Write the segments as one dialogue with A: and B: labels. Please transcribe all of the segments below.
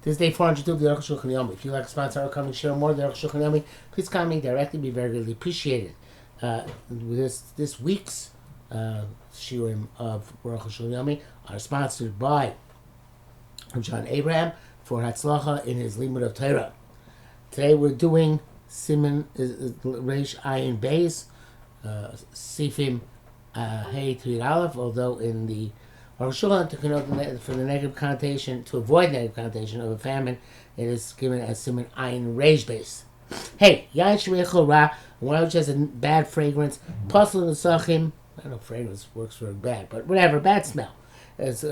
A: This is day 402 of the Arukh HaShulchan Yomi. If you like to sponsor our coming share more of the Arukh HaShulchan Yomi, please contact me directly. Be very greatly appreciated. This week's shiurim of Arukh HaShulchan Yomi are sponsored by John Abraham for Hatzlacha in his Limud of Torah. Today we're doing Siman Reish Ayin Beis, Sifim Hey Trid Aleph, although in the Arukh HaShulchan, to connote for the negative connotation, to avoid negative connotation of a famine, it is given as Siman Ayin Reish Beis. Hey, Yain Shreichel Ra, wine which has a bad fragrance, Pasal Nesachim, I don't know if fragrance works very bad, but whatever, bad smell. Is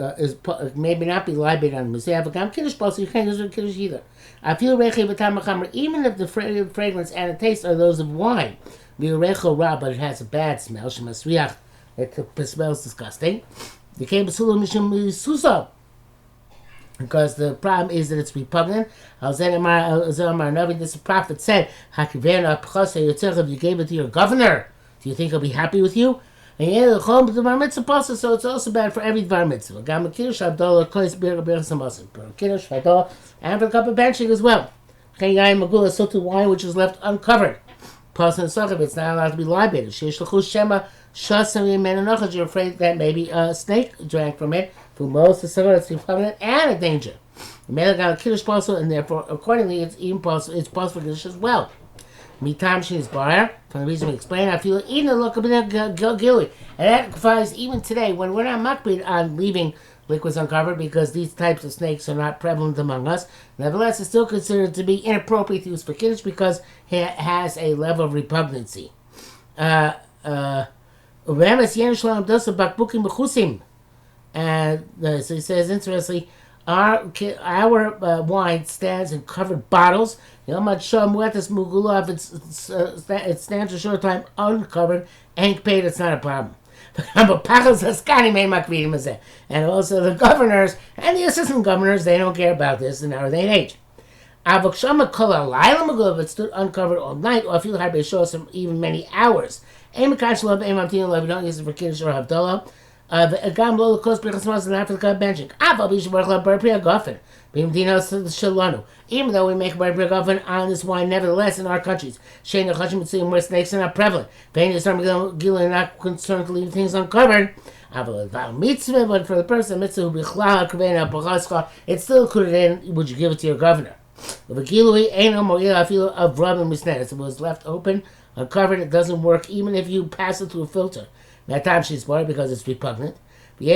A: maybe not be libated on the Mizeh, but Kiddush Pasal, you can't use it Kiddush either. I feel Reichel B'tam Chamer, even if the fragrance and the taste are those of wine, Reichel Ra, but it has a bad smell, Shemasriach, it smells disgusting. The because the problem is that it's repugnant. This prophet said, if you gave it to your governor, do you think he'll be happy with you? So it's also bad for every bar mitzvah. Kiddush, and for the cup of benching as well. So to wine which is left uncovered. It's not allowed to be libated. You're afraid that maybe a snake drank from it. For most of the it's repugnant and a danger. The male got a kiddush possible, and therefore, accordingly, it's possible for kiddush as well. Mitam is bar. From the reason we explained, I feel even a look of gilui, and that applies even today when we're not makbid on leaving liquids uncovered because these types of snakes are not prevalent among us. Nevertheless, it's still considered to be inappropriate to use for kiddush because it has a level of repugnancy. And so he says, interestingly, our wine stands in covered bottles. It stands a short time uncovered, ain't paid, it's not a problem. And also the governors and the assistant governors, they don't care about this in our day and age. If it stood uncovered all night, or if you had even many hours, we don't use it for kiddush or havdalah. Not for the cup benching. Even though we make bar gofen on this wine, nevertheless, in our countries, where snakes are not prevalent, not concerned to leave things uncovered. But for the person mitzvah, it's still included in. Would you give it to your governor? If it was left open, uncovered, it doesn't work even if you pass it through a filter. That time she's bought because it's repugnant. And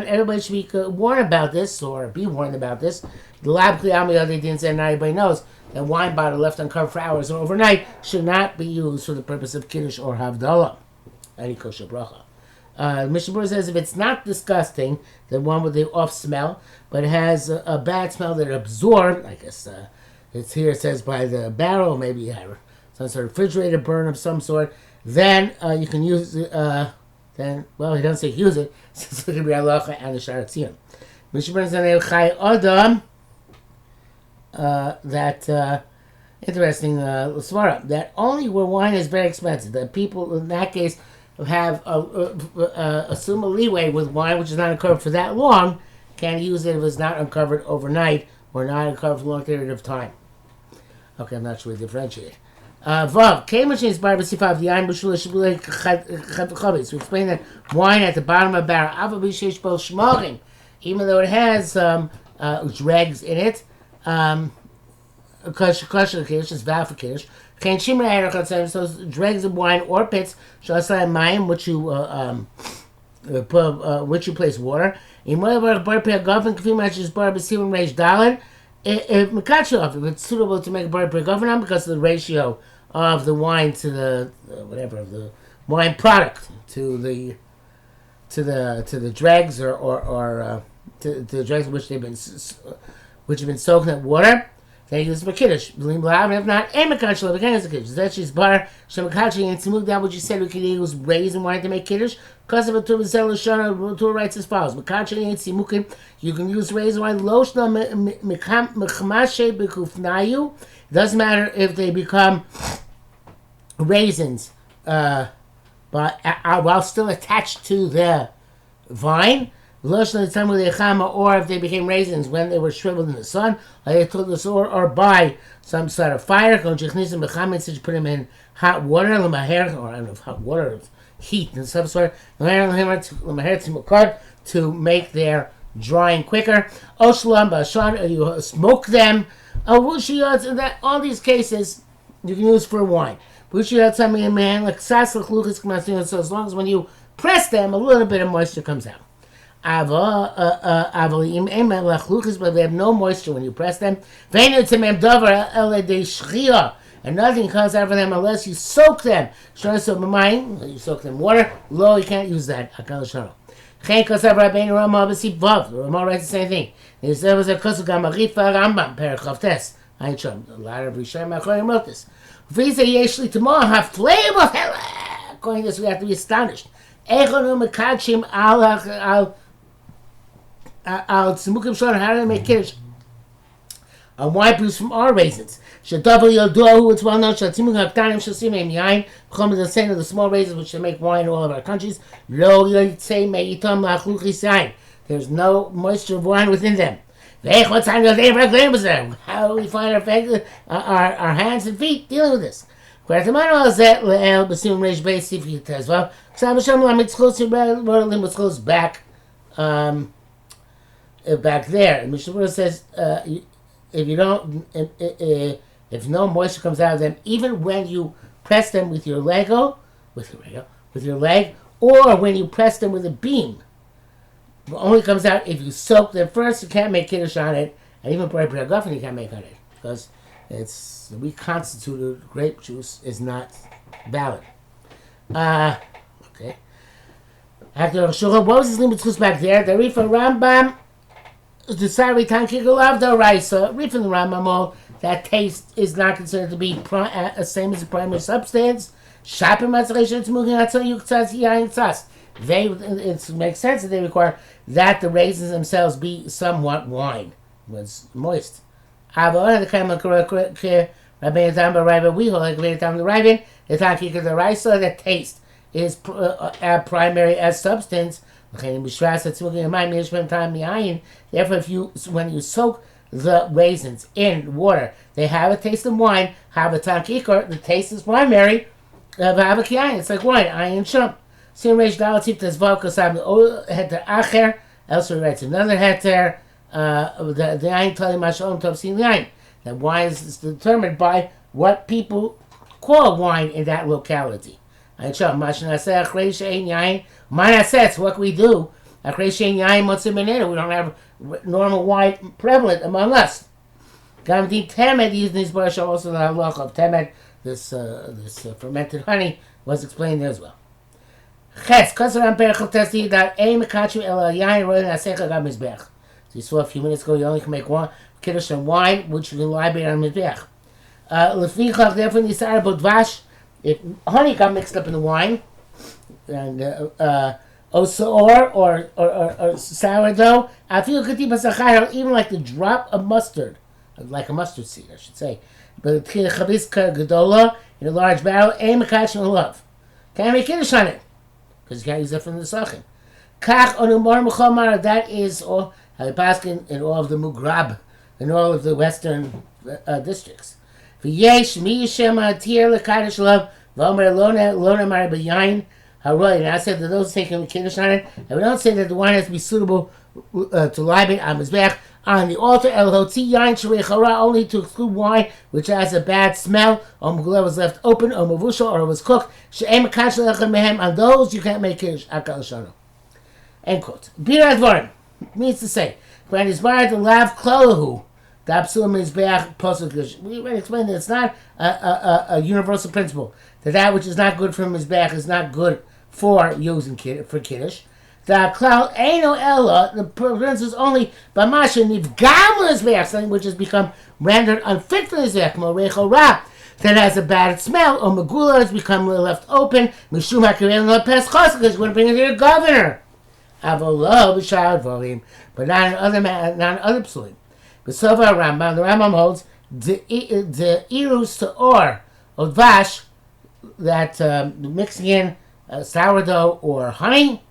A: everybody should be warned about this, or be warned about this. The lab didn't say not everybody knows that wine bottle left uncovered for hours or overnight should not be used for the purpose of kiddush or havdalah. Any kosher bracha. Mishnah Berurah says if it's not disgusting, the one with the off smell, but it has a bad smell that absorbed, I guess it's here it says by the barrel, maybe some sort of refrigerator burn of some sort, then you can use it, he doesn't say use it, so it could be halacha and the Sharat Tziyun. Mishnah Berurah says Chai Adam, that interesting svara, that only where wine is very expensive, that people in that case have assume a leeway with wine which is not uncovered for that long, can't use it if it's not uncovered overnight or not uncovered for a long period of time. Okay, I'm not sure we differentiate. Vav, K-Machines Bar B'Sifav Yain B'Shulei Shibulei Chavis. We explain that wine at the bottom of a barrel, Ava B'Sheish Bo Shmorim, even though it has dregs in it, Kosher Kiddush is valid for Kiddush. So dregs of wine or pits, Shalasai Mayim, which you place water. If it's suitable to make a bar governor because of the ratio of the wine to the of the wine product to the dregs or to the dregs which have been soaked in water, they use it for kiddush. If not, that's just bar. That what you said we could use raisin wine to make kiddush. Because of a Torah writes as follows: you can use raisin wine. It doesn't matter if they become raisins, but while still attached to the vine. or if they became raisins when they were shriveled in the sun, or by some sort of fire, such you put them in hot water, or I don't know if hot water, heat and some sort, to make their drying quicker. Or you smoke them. All these cases you can use for wine. So as long as when you press them, a little bit of moisture comes out. But they have no moisture when you press them. And nothing comes out of them unless you soak them. You soak them in water. Lo, you can't use that. Rama writes the same thing. There was a Rambam, Perikov Test. A lot of Rishonim wrote this. According to this, we have to be astonished. How do they make kiddush? On wine produced from our raisins. It's well known. The small raisins which they make wine in all of our countries. There's no moisture of wine within them. How do we find our hands and feet dealing with this? Was close back there. And Mishnah says if no moisture comes out of them, even when you press them with your leg, or when you press them with a beam, it only comes out if you soak them first. You can't make kiddush on it, and even bread you can't make on it because it's reconstituted grape juice is not valid. Okay. After what was his limit back there? The Rif Rambam, the Sari Tankigulav, the Raisa, Rif and the Rambam, that taste is not considered to be the same as the primary substance. Shapim Matzalation, it's moving out so you it makes sense that they require that the raisins themselves be somewhat wine, was moist. We hold like the Raisa, that taste is primary as substance. Therefore, when you soak the raisins in water, they have a taste of wine. Have a tankikor, the taste is primary. It's like wine, ayin shum. Elsewhere writes another heter. The ayin tali mashon tov sin yain. That wine is determined by what people call wine in that locality. What can we do? We don't have normal wine prevalent among us. Temed using these bars also the halach of temed. This fermented honey was explained there as well. So you saw a few minutes ago, you only can make one kiddush and wine, which you can libate on mizbeach. If honey got mixed up in the wine, and osor or sourdough, even like the drop of mustard, like a mustard seed, I should say. But gadola in a large barrel, love. Can't make kiddush on it because you can't use it from the sachin. That is all how they pass in all of the mugrab, in all of the western districts. V'yesh mi yishem atir lekaddish love v'omer lona mar b'yayin haroy. And I said that those taking the kiddush on it, and we don't say that the wine has to be suitable to libate on mizbeach on the altar. El hotzi yain sharei chara, only to exclude wine which has a bad smell, or mugula was left open, or mavushal, or was cooked. She'em kash lechem mehem. On those you can't make kiddush akal shano. End quote. Birat dvarim means to say when is barred the lav klolahu. We already explained that it's not a universal principle that which is not good for mizbeach is not good for using for kiddush. The klal eino ella, the prince is only b'masha nivgam mizbeach, something which has become rendered unfit for mizbeach, morecho ra, that has a bad smell, or megula has become left open, mishum hakirel no peschos, because you're going to bring it to your governor. Avolo b'shar dvarim, but not in other psulim. The Rambam holds the irus to or dvash, that mixing in sourdough or honey,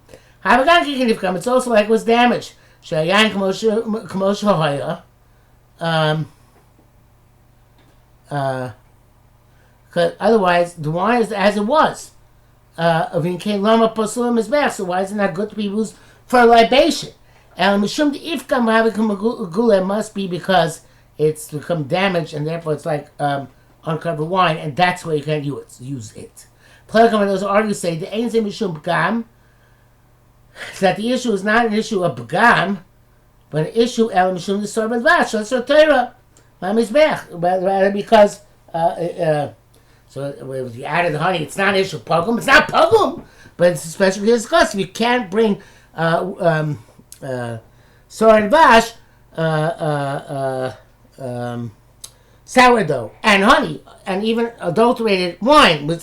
A: Havaganki Kinifkam, it's also like it was damaged. Shayan Kamosha Hoya. Because otherwise, the wine is as it was. So why is it not good to be used for libation? El Mishum Ifkam Havakam must be because it's become damaged and therefore it's like uncovered wine, and that's why you can't use it. Plagam, those argues say the Ein Mishum Pgam, that the issue is not an issue of Pgam, but an issue El Mishum the Sorbat Vash, that's a Torah, rather because so if you added honey, it's not an issue of Pogum, it's not Pogum, but it's especially discussed. If you can't bring Soren Vash, sourdough and honey, and even adulterated wine with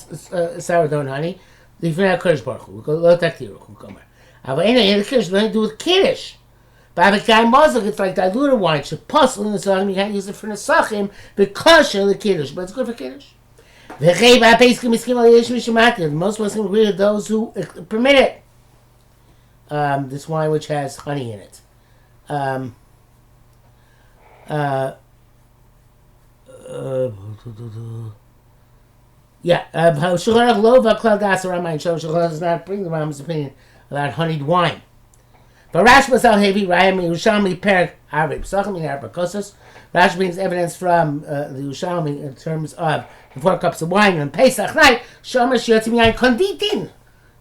A: sourdough and honey, the Kurdish Baruch Hu. We'll take the Kiddush, nothing to do with Kiddush. But if a guy Muslim, it's like diluted wine, should puzzle in the Sachim, you can't use it for Nesachim because of the Kiddush, but it's good for Kiddush. Most Muslims agree with those who permit it. This wine which has honey in it. Shulchan does not bring the Rambam's opinion about honeyed wine. But Rashi was al heavy Rayam Yerushalmi Perik Arab Sachim in Arbakosos. Rashi brings evidence from the Yerushalmi in terms of the 4 cups of wine on Pesach night. Shomer Shiotzim Yain Konditin.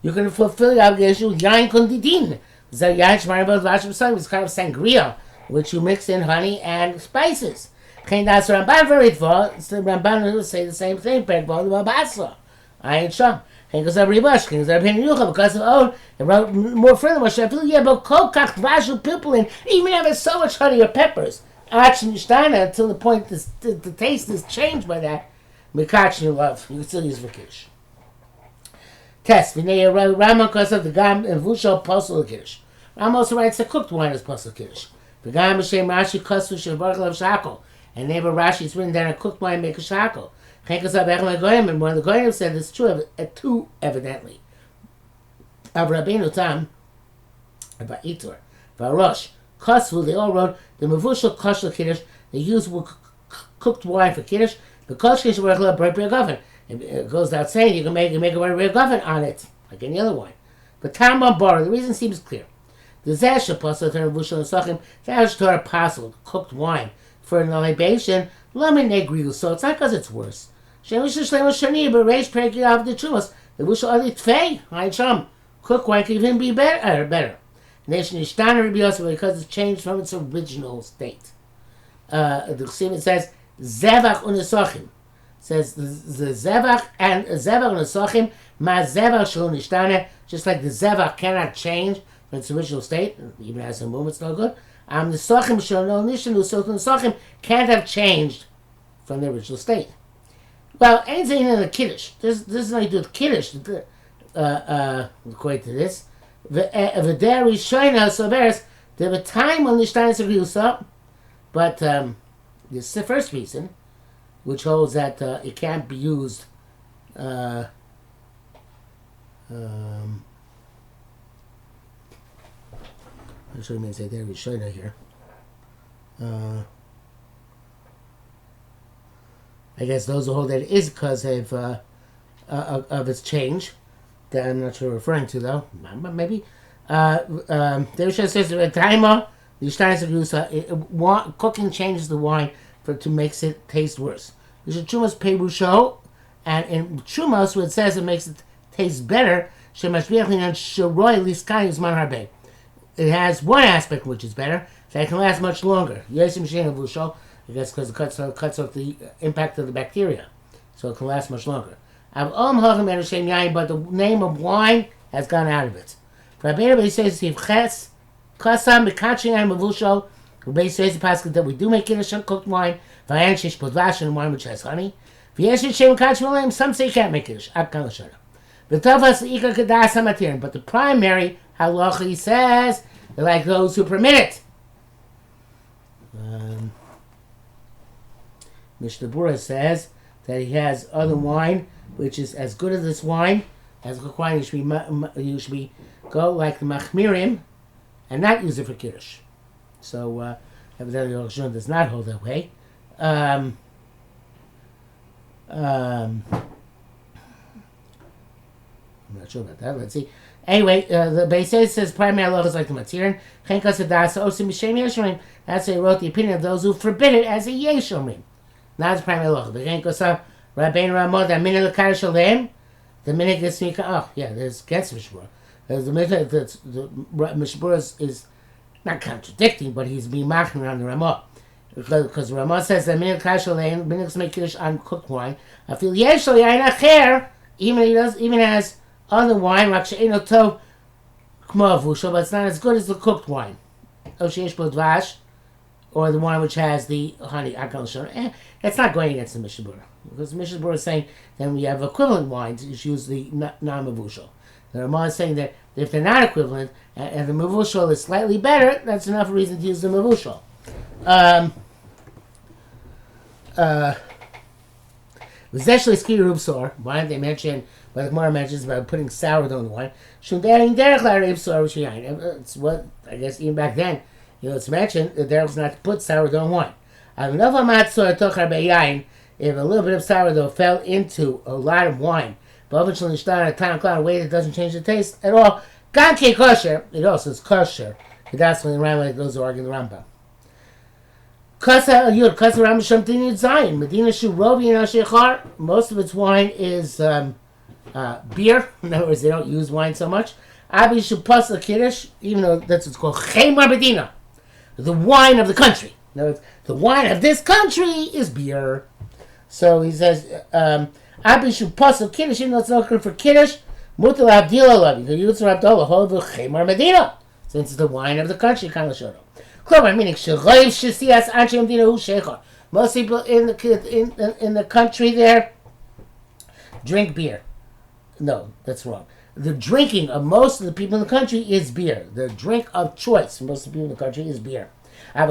A: You can fulfill your obligation with Yain Konditin. The Yain Shmarabot Rashi was kind of sangria, which you mix in honey and spices. Das Ramban very far. Ramban will say the same thing. Perik Vol Babasa. Ayin Sham. Because of Ribash, because of because of own, it wrote more further. I feel but kokach rashu people in even have so much honey or peppers. Until the point the taste is changed by that. Mikach you love. You can still use Vakish. Test. Rama because of the Gam and Vushal Posel Kiddush. Ram also writes the cooked wine as Posel Kiddush. The Gam Hashem Rashi Kosu Shavargal of Shako. And neighbor Rashi is written down a cooked wine make a Shako. And one of the Goyim said it's true, two evidently. Of Rabbeinu Tam, about Itur, about Rosh, Kosvu, they all wrote the Mavushal Koshel Kiddush. They use cooked wine for Kiddush. The Kosh Kiddush work a real govern. It goes without saying you can make a real govern on it, like any other wine. But Tam Bar, the reason seems clear. The Zesh Apostle, the Mavushal and Sachim, Zesh Torah Apostle, cooked wine for an libation. Lamin Negriu, so it's not because it's worse. Cook wine can even be better. Nation because it's changed from its original state. The Chsiv says Zevach unesachim. Says the Zevach and Zevach unesachim ma Zevach shel nishtana. Just like the Zevach cannot change from its original state, even as a movement, it's no good. The Sachim shel no nishanu, so the Sachim can't have changed from the original state. Well, anything in the Kiddush. This is nothing to do with Kiddush, according to this. The dairy Shoina Soveres, there was time on the Stein Segusa, but this is the first reason, which holds that it can't be used. I should mean say dairy Shoina here. I guess those who hold that it is because of its change. That I'm not sure referring to though. Maybe. There says the timer, the Stein cooking changes the wine to makes it taste worse. There's a Chumas Perusho, and in Chumas, where it says it makes it taste better, it has one aspect which is better, that it can last much longer. I guess because it cuts off the impact of the bacteria, so it can last much longer. But the name of wine has gone out of it. Rabbeinu says that we do make Kiddush on cooked wine, and wine which has honey. Some say you can't make Kiddush. But the primary halacha, he says, they're like those who permit it. Mishnah Berurah says that he has other wine which is as good as this wine, as cooked wine. You should be go like the Machmirim and not use it for Kiddush. So, evidently, Arukh HaShulchan does not hold that way. I'm not sure about that. Let's see. Anyway, the Beis says primary law is like the Matirin. That's why he wrote the opinion of those who forbid it as a Yeshomrim. Not as primary law. The minute gets me. Oh, yeah, there's against Mishmur. The minute the Mishmur is not contradicting, but he's being mocking on the Ramah. Because Ramah says that minute Kashaleim, minute make Kiddush on cooked wine. I feel Yeshol Yain Acher, even as other wine, but it's not as good as the cooked wine. Or the one which has the honey. It's not going against the Mishnah Berurah. Because the Mishnah Berurah is saying then we have equivalent wines, you use the non-mavushal. The Ramah is saying that if they're not equivalent, and the mavushal is slightly better, that's enough reason to use the mavushal. Especially ski rubsor, wine they mention, but the Gemara mentions about putting sourdough in the wine. It's what I guess even back then, it's mentioned that there was not to put sourdough in wine. If a little bit of sourdough fell into a lot of wine, but eventually in a way that doesn't change the taste at all, kosher, it also is kosher. That's when the Rambam goes to argue the Rambam. Kasa Rambam Shamtini Zayin, Medina Shurovi and Ashechar, most of its wine is beer. In other words, they don't use wine so much. Abi Shupasa Kiddush, even though that's what's called Chemar Medina, the wine of the country. In other words, the wine of this country is beer. So he says, Abi Shupasa Kiddush, even though it's not good for Kiddush, Mutal Abdillah Love, you can use Abdullah, hold the Chemar Medina, since it's the wine of the country, kind of showed up. Meaning, most people in the country there drink beer. No, that's wrong. The drinking of most of the people in the country is beer. The drink of choice for most of the people in the country is beer. But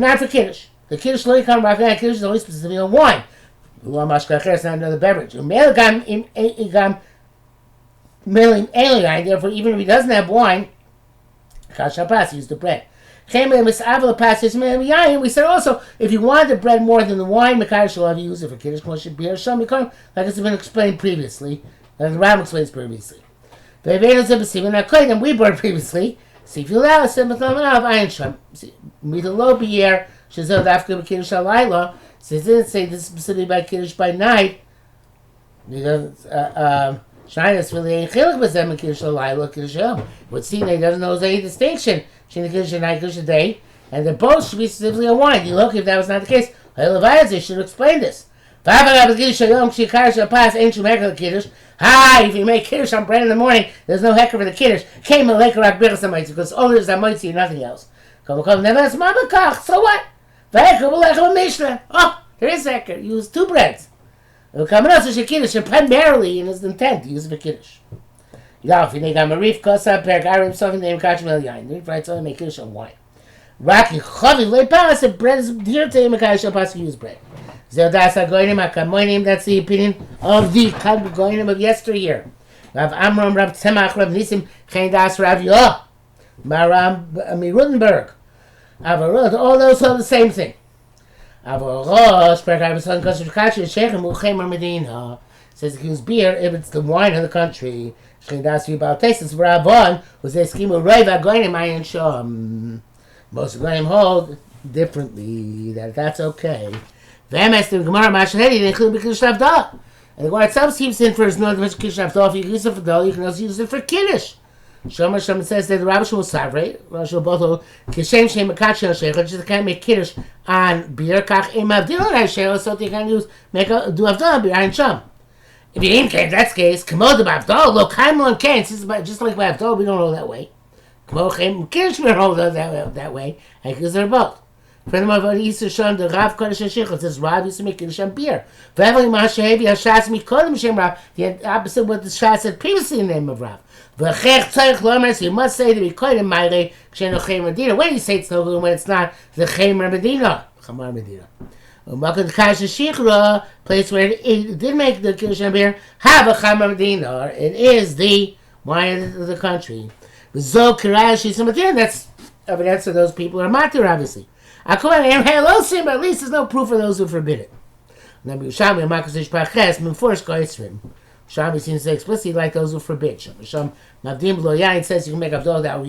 A: not for Kiddush. The Kiddush Kiddush is only specifically on wine. It's not another beverage. Therefore, even if he doesn't have wine, Kashapas, use the bread. We said also, if you want the bread more than the wine, you use it for Kiddush, like it's been explained previously, like the Ram explains previously. And we brought previously, see if you allow us, Mitalobier, Shazel Dafka Kiddush Alayla, since it didn't say this specifically by Kiddush by night, because, Shyness really ain't chiluk with them in Kiddush Alayla, Kiddush Yom. Would seem that he doesn't know there's any distinction between the Kiddush and night, Kiddush day, and they both should be specifically on wine. You look, if that was not the case, they should explain this. If you make Kiddush on bread in the morning, there's no hecker for the Kiddush. Because all there's Amoitzi, nothing else. So what? Oh, there is hecker. Use two breads. Primarily in his intent to use it for Kiddush. If you got Marif Kosa, Pergarim, something named Kachmel Yain. The writes only make Kiddush on wine. Raki Chavi, Lepas, if bread is dear to him, Mekayah Pas use bread. Zeldasa Goinim, Akamoinim, that's the opinion of the Goinim of yesteryear. Rav Amram, Rav Tzemach, Rav Nisim, Chain Das, Rav Yoh, Maram, Mirutenberg. Avarod, all those are the same thing. Says he use beer if it's the wine of the country. Most of them hold differently, that's okay. And the Gemara itself keeps in for his northern Kiddush Avdol. If you use it for Dol, you can also use it for Kiddush. Shomer says that the Rabbi Shmuel Savrei, Rabbi Shmuel both Kishem Shem Mekach Shel Shechot, just can't make Kiddush on beer. Kach Im Avdil on Shel, so they can do Avdol on beer and Sham. If you ain't can't, that's the case. Kamod Avdol, lo Kaimon can't. Just like by Avdol, we don't roll that way. Kamod Kiddush, we don't roll that way. Because they're both. Furthermore, what he used to show the Rav Kodesh Shechot says Rav used to make Kiddush on beer. The opposite of what the Shas said previously in the name of Rav. You must say to be quite in Maire, when you say it's no good when it's not the Chemer Medina. Welcome to Kasha Shikra, place where it did make the Kiddush beer, have a Chamar Medina. It is the wine of the country. Zol Kirashi Samatin, that's evidence of those people who are matir, obviously. But at least there's no proof for those who forbid it. Shami seems to explicitly like those who forbid. Mavdim Lo Yain says you can make Abdullah that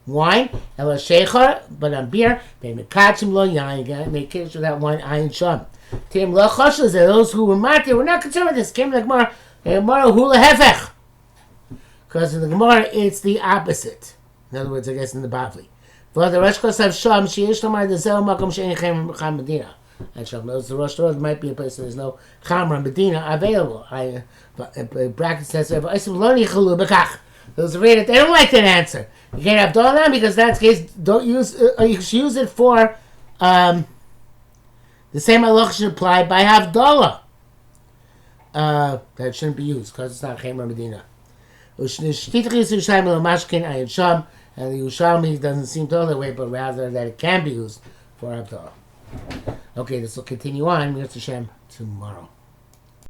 A: wine, Ela Shechar, but on beer, they make Kachim Lo Yain, make Kiddush with that wine, Ayin Sham. Tim Lo Choshlas, those who were matir, we're not concerned with this. Came the Gemara, Hula Hefech. Because in the Gemara, it's the opposite. In other words, I guess in the Bavli. For the Rosh Chosav Sham, Sheish Lomar Dezel Makom Shein Cham Medina. And Sham knows the Rosh Chosav might be a place where there's no Chamra Medina available. Bracket says, those who read it, they don't like that answer. You can't have Dolan because that's the case. Don't use. You should use it for the same halach should apply by Havdalah. That shouldn't be used because it's not Chamra Medina. And the Yerushalmi doesn't seem to go that way, but rather that it can be used for Havdalah. Okay, this will continue on. Mirz Hashem tomorrow.